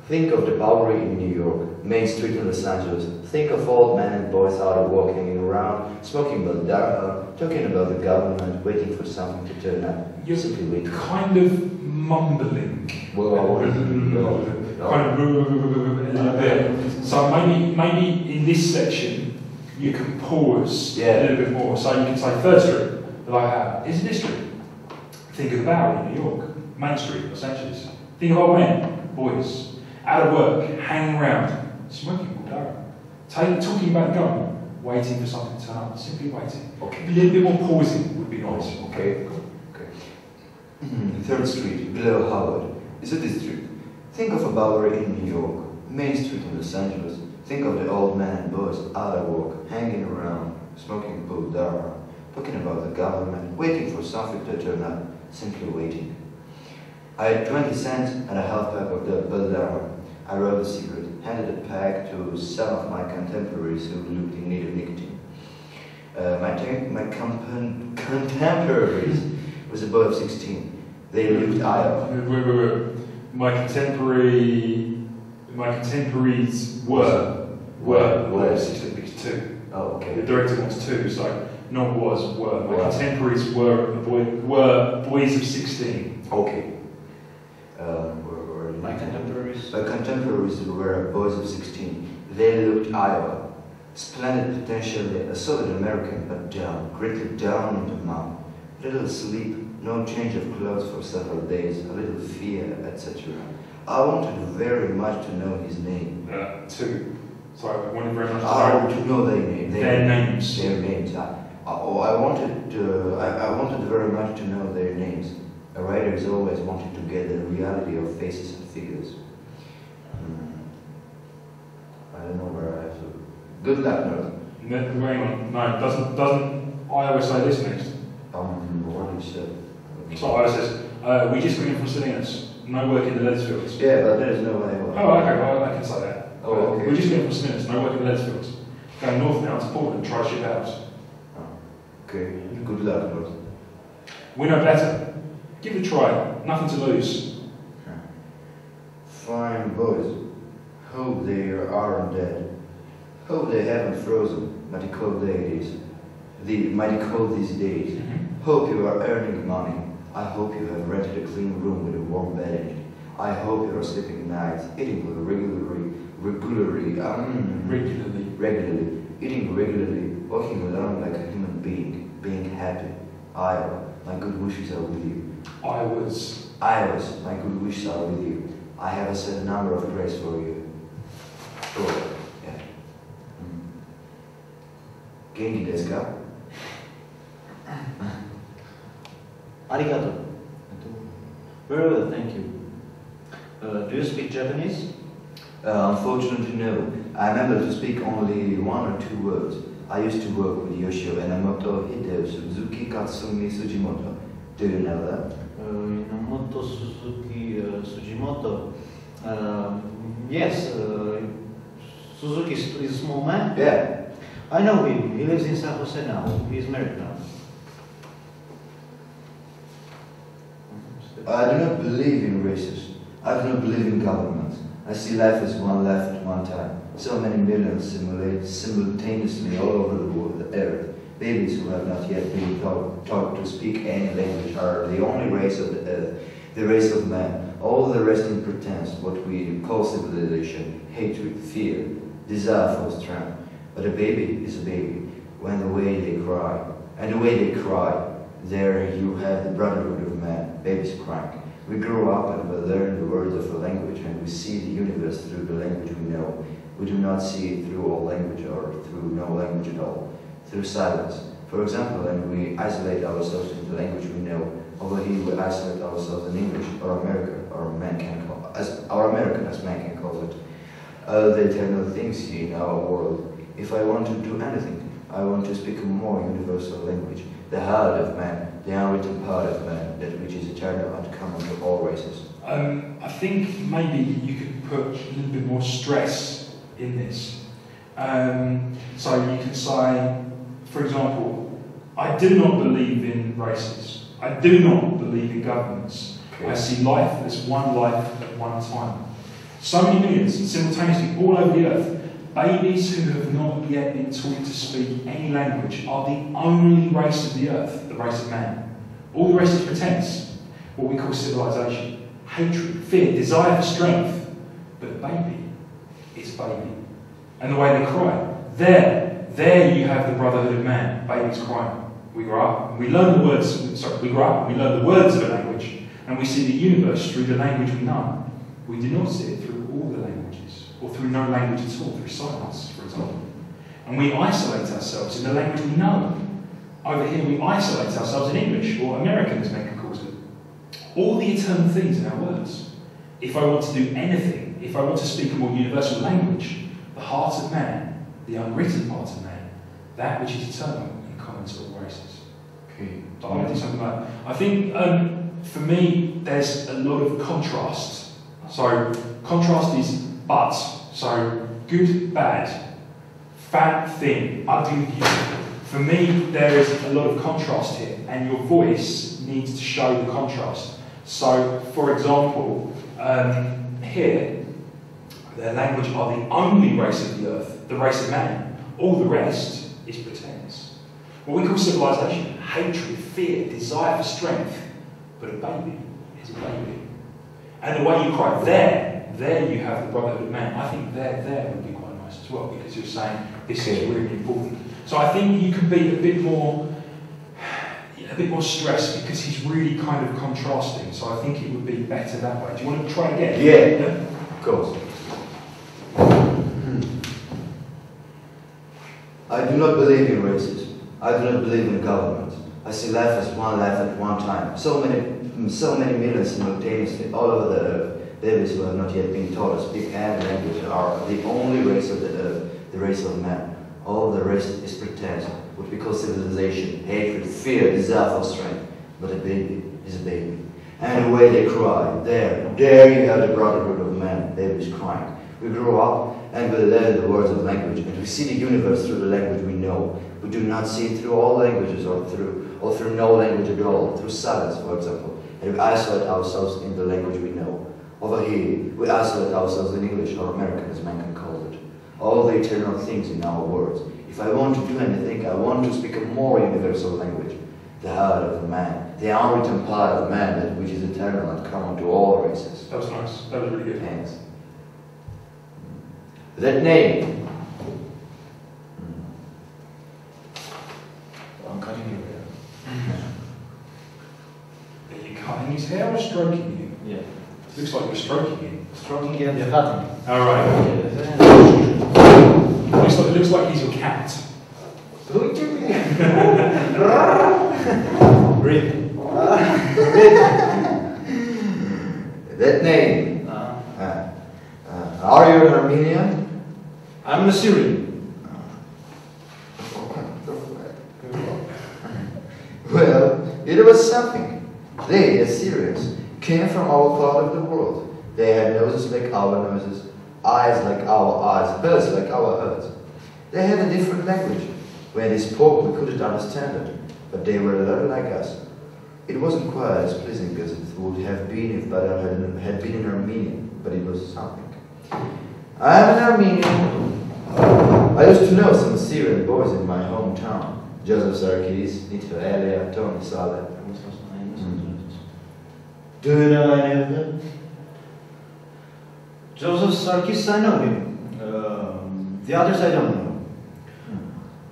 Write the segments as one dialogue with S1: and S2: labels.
S1: Think of the Bowery in New York, Main Street in Los Angeles. Think of old men and boys out of work hanging around, smoking Baldara, talking about the government, waiting for something to turn up.
S2: You're
S1: Simply waiting.
S2: kind of mumbling.
S1: Well,
S2: Kind of there. So maybe in this section you can pause a little bit more. So you can say Third Street, like isn't this street? Think of the Bowery in New York, Main Street, Los Angeles. Think of old men, boys, out of work, hanging around, smoking Baldara, talking about the government, waiting for something to turn up, simply waiting.
S1: Okay.
S2: A little bit more pausing would be nice.
S1: Okay. Third Street, below Howard, is a district. Think of a Bowery in New York, Main Street in Los Angeles. Think of the old men and boys out of work, hanging around, smoking Baldara, talking about the government, waiting for something to turn up, simply waiting. I had 20 cents and a half pack of the Baldara. I rolled a cigarette, handed a pack to some of my contemporaries who looked in need of nicotine. My contemporaries was a boy of 16. They looked Iowa.
S2: Wait. My contemporaries were 16 because 2.
S1: Oh, okay.
S2: The director wants 2, so not were. My
S1: Was.
S2: contemporaries were boys of 16.
S1: Okay.
S3: My contemporaries.
S1: My contemporaries were boys of 16. They looked Iowa. Splendid, potentially a solid American, but down, greatly down in the mouth. A little sleep, no change of clothes for several days, a little fear, etc. I wanted very much to know his name.
S2: 2. So I wanted very much
S1: I wanted to know their name.
S2: their names.
S1: Their names. I wanted very much to know their names. A writer is always wanting to get the reality of faces and figures. I don't know where I have to. Good luck, North.
S2: Hang on. No, doesn't Iowa say this next?
S1: What you said.
S2: So Iowa says, we just got in from Salinas. No work in the leads fields.
S1: Yeah, but there's no way.
S2: Oh, okay, well, I can say that.
S1: Oh, okay.
S2: We just got in from Salinas. No work in the leads fields. Going north now to Portland, try ship out.
S1: Okay, good luck, North.
S2: We know better. Give it a try. Nothing to lose.
S1: Fine boys. Hope they aren't dead. Hope they haven't frozen. Mighty cold day it is. Mighty cold these days. Hope you are earning money. I hope you have rented a clean room with a warm bed in it. I hope you are sleeping nights, eating regularly, eating regularly, walking along like a human being happy. Iowa, my good wishes are with you.
S2: Iowa's,
S1: my good wishes are with you. I have a set number of prayers for you. Sure, yeah. Genki desu ka?
S3: Arigato. Very well, thank you. Do you speak Japanese?
S1: Unfortunately, no. I'm able to speak only 1 or 2 words. I used to work with Yoshio Enomoto, Hideo Suzuki, Katsumi Sujimoto. Do you know that?
S3: Enomoto, Suzuki, Sujimoto. Yes, Suzuki is a small man.
S1: Yeah.
S3: I know him. He lives in San Jose now. He's married now.
S1: I do not believe in races. I do not believe in governments. I see life as one life at one time. So many millions simultaneously all over the earth. Babies who have not yet been taught to speak any language are the only race of the earth, the race of man. All the rest in pretense, what we call civilization, hatred, fear, desire for strength. But a baby is a baby when the way they cry. And the way they cry, there you have the brotherhood of man, babies crying. We grow up and we learn the words of a language and we see the universe through the language we know. We do not see it through all language or through no language at all, through silence. For example, when we isolate ourselves in the language we know, over here we isolate ourselves in English or American, or man can call as man can call it. The eternal things in our world. If I want to do anything, I want to speak a more universal language, the heart of man, the unwritten part of man, that which is eternal and common to all races.
S2: I think maybe you could put a little bit more stress in this. So you can say, for example, I do not believe in races. I do not believe in governments.
S1: Okay.
S2: I see life as one life at one time. So many millions simultaneously all over the earth. Babies who have not yet been taught to speak any language are the only race of the earth, the race of man. All the rest is pretense, what we call civilization. Hatred, fear, desire for strength. But a baby is a baby. And the way they cry, there you have the brotherhood of man. Babies crying. We grow up and we learn the words, we grow up and we learn the words of a language, and we see the universe through the language we know. We do not see it through all the languages, or through no language at all, through silence, for example. And we isolate ourselves in the language we know. Over here we isolate ourselves in English, or American as Mencken calls it. All the eternal things in our words. If I want to do anything, if I want to speak a more universal language, the heart of man, the unwritten part of man, that which is eternal and common to all races.
S1: Okay.
S2: But I want to do something like that. I think, for me, there's a lot of contrast. So, contrast is but. So, good, bad, fat, thin, ugly, beautiful. For me, there is a lot of contrast here, and your voice needs to show the contrast. So, for example, here, their language are the only race of the earth, the race of man. All the rest is pretense. What we call civilization, hatred, fear, desire for strength. But a baby is a baby. And the way you cry, there you have the brotherhood of man. I think there would be quite nice as well, because you're saying this is really important. So I think you can be a bit more stressed, because he's really kind of contrasting. So I think it would be better that way. Do you want to try again?
S1: Yeah, of course. I do not believe in races. I do not believe in government. I see life as one life at one time. So many millions simultaneously all over the earth. Babies who have not yet been taught to speak any language are the only race of the earth, the race of man. All the rest is pretense, what we call civilization, hatred, fear, desire for strength. But a baby is a baby. And the way they cry, there you have the brotherhood of man, babies crying. We grow up and we learn the words of language, and we see the universe through the language we know. We do not see it through all languages or through no language at all, through silence, for example. And we isolate ourselves in the language we know. Over here, we isolate ourselves in English, or American as Mencken calls it. All the eternal things in our words. If I want to do anything, I want to speak a more universal language. The heart of the man, the unwritten part of man, that which is eternal and common to all races.
S2: That was nice. That was really good.
S1: Thanks. That name. I'm cutting your hair.
S2: Are you cutting his hair or stroking him?
S3: Yeah.
S2: Looks like you're stroking him.
S3: Stroking and cutting.
S2: Alright. Looks like he's your cat.
S3: Breathe.
S1: That name. Are you an Armenian?
S3: I'm a Syrian.
S1: Well, it was something. They, the Syrians, came from our part of the world. They had noses like our noses, eyes like our eyes, birds like our birds. They had a different language. When they spoke, we couldn't understand it, but they were a lot like us. It wasn't quite as pleasing as it would have been if Badr had been an Armenian, but it was something. I am an Armenian. I used to know some Syrian boys in my hometown. Joseph Sarkis, Nito Elia, Tony Saleh. Do you know any of them?
S3: Joseph Sarkis, I know him. The others I don't know.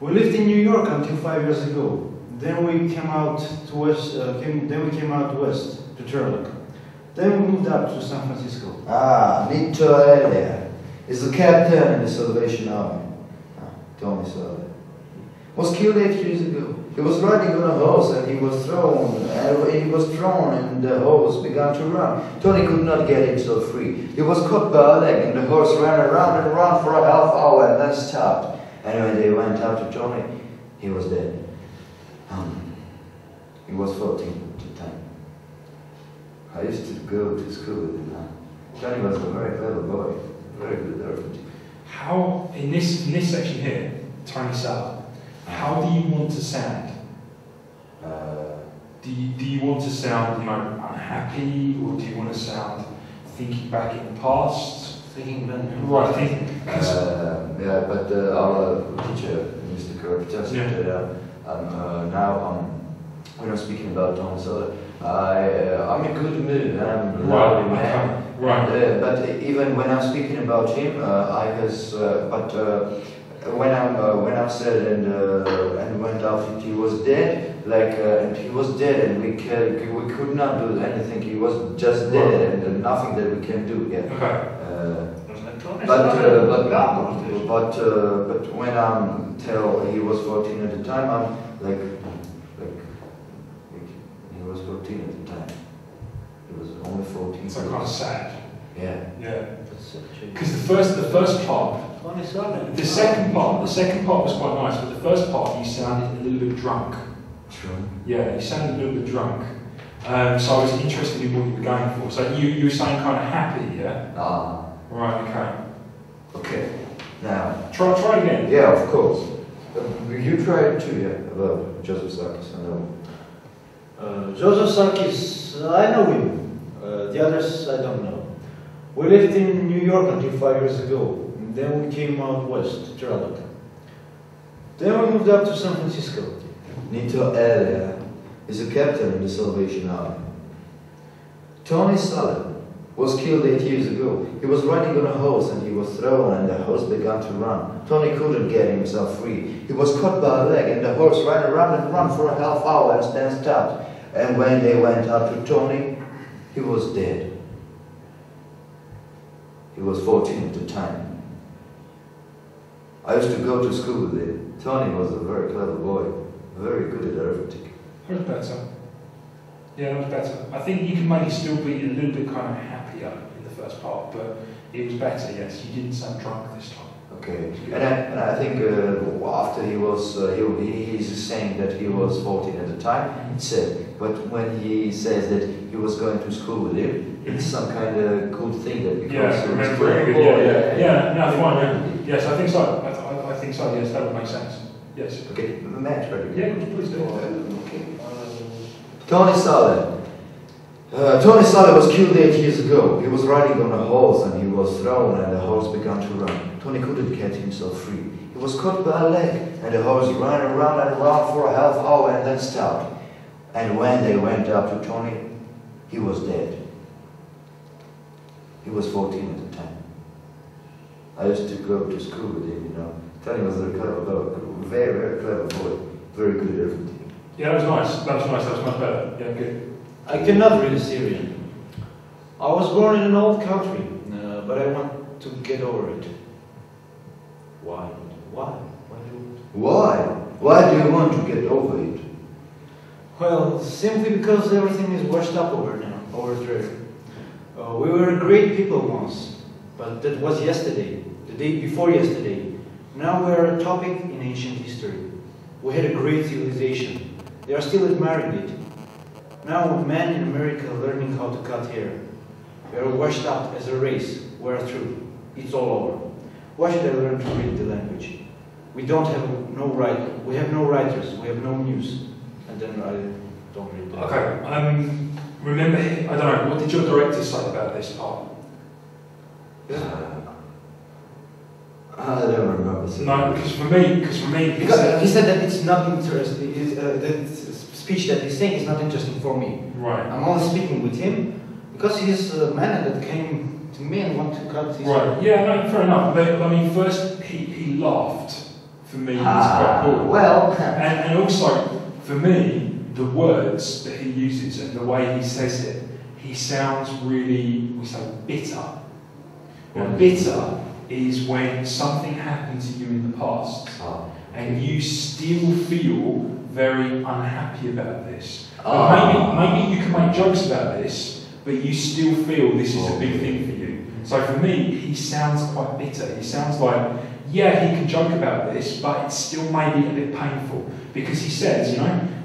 S3: We lived in New York until 5 years ago. Then we came out to west. Then we came out west to Turlock. Then we moved up to San Francisco.
S1: Nito Elia is the captain in the Salvation Army. Tony Saleh was killed 8 years ago. He was riding on a horse and he was thrown, and the horse began to run. Tony could not get himself free. He was caught by a leg and the horse ran around and around for a half hour and then stopped. And when they went out to Tony, he was dead. He was 14 at the time. I used to go to school with him. Tony was a very clever boy, very good arithmetic.
S2: How, in this section here, Tony Saleh, how do you want to sound? Do you want to sound, unhappy, or do you want to sound thinking back in the past,
S3: Thinking then.
S2: Right, I think.
S1: Yeah, but our teacher, Mr. Kirk, just now when I'm speaking about Tom Sawyer, I'm a good man, I'm a lovely man.
S2: Right.
S1: But even when I'm speaking about him, when I'm said and went out, he was dead, and he was dead, and we could not do anything. He was just dead, and nothing that we can do. Yeah.
S2: Okay.
S1: But when I'm tell he was 14 at the time, I'm like he was 14 at the time. He was only 14.
S2: So kind of sad.
S1: Yeah.
S2: Yeah. Because the first part, the second part was quite nice, but the first part you sounded a little bit drunk.
S1: True.
S2: Yeah, you sounded a little bit drunk. So I was interested in what you were going for. So you were saying kind of happy, yeah? Right. Okay.
S1: Okay. Now.
S2: Try again.
S1: Yeah, of course. You tried too, yeah, about Joseph Sarkis. I know.
S3: Joseph Sarkis, I know him. The others, I don't know. We lived in New York until 5 years ago. And then we came out west to Charlotte. Then we moved up to San Francisco.
S1: Nito Elia is a captain in the Salvation Army. Tony Sullivan was killed 8 years ago. He was riding on a horse and he was thrown and the horse began to run. Tony couldn't get himself free. He was caught by a leg and the horse ran around and ran for a half hour and then stopped. And when they went up to Tony, he was dead. He was 14 at the time. I used to go to school with him. Tony was a very clever boy, very good at arithmetic.
S2: That was better. Yeah, that was better. I think you can maybe still be a little bit kind of happier in the first part, but it was better, yes. You didn't sound drunk this time.
S1: Okay, and I think after he was, he's saying that he was 14 at the time, he said, but when he says that he was going to school with him, it's some kind of good thing that because he was
S2: very good, yeah, no, fine, yeah. Yes, I think so. I think so, yes, that would make sense. Yes.
S1: Okay, Matt, right?
S2: Yeah, please do.
S1: Okay. Tony Sullivan. Tony Sullivan was killed 8 years ago. He was riding on a horse and he was thrown and the horse began to run. Tony couldn't get himself free. He was caught by a leg and the horse ran around and around for a half hour and then stopped. And when they went up to Tony, he was dead. He was 14 at the time. I used to go to school with him, you know. Tony was a very, very clever boy. Very good at everything.
S2: Yeah, that was nice. That was nice. That was much better. Yeah, good.
S3: I cannot read Syrian. I was born in an old country, but I want to get over it. Why?
S1: Why do you want to get over it?
S3: Well, simply because everything is washed up over there. We were great people once, but that was yesterday, the day before yesterday. Now we are a topic in ancient history. We had a great civilization. They are still admiring it. Now men in America are learning how to cut hair. We are washed up as a race. We are through. It's all over. Why should I learn to read the language? We have no writers. We have no news. And then I don't read that.
S2: Okay. Remember, I don't know, what did your director say about this part?
S1: I don't remember.
S2: No, because for me,
S3: he said that it's not interesting. The speech that he's saying is not interesting for me.
S2: Right.
S3: I'm only speaking with him because he's a man that came to me and wanted to cut his.
S2: Right. Yeah. No. Fair enough. But I mean, first he laughed. For me, it's quite cool.
S1: Well.
S2: And also for me, the words that he uses and the way he says it, he sounds really, we say, bitter. And bitter is when something happened to you in the past and you still feel very unhappy about this. But maybe you can make jokes about this, but you still feel this is a big thing for you. So for me, he sounds quite bitter. He sounds like, yeah, he can joke about this, but it's still maybe a bit painful. Because he says,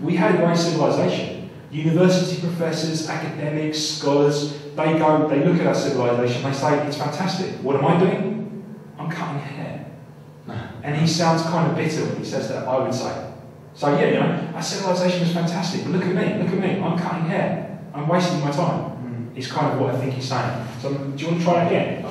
S2: we had a great civilization. University professors, academics, scholars, they look at our civilization, they say, it's fantastic. What am I doing? I'm cutting hair. And he sounds kind of bitter when he says that, I would say. So yeah, our civilization is fantastic, but look at me, I'm cutting hair. I'm wasting my time. Is kind of what I think he's saying. So do you want to try it again?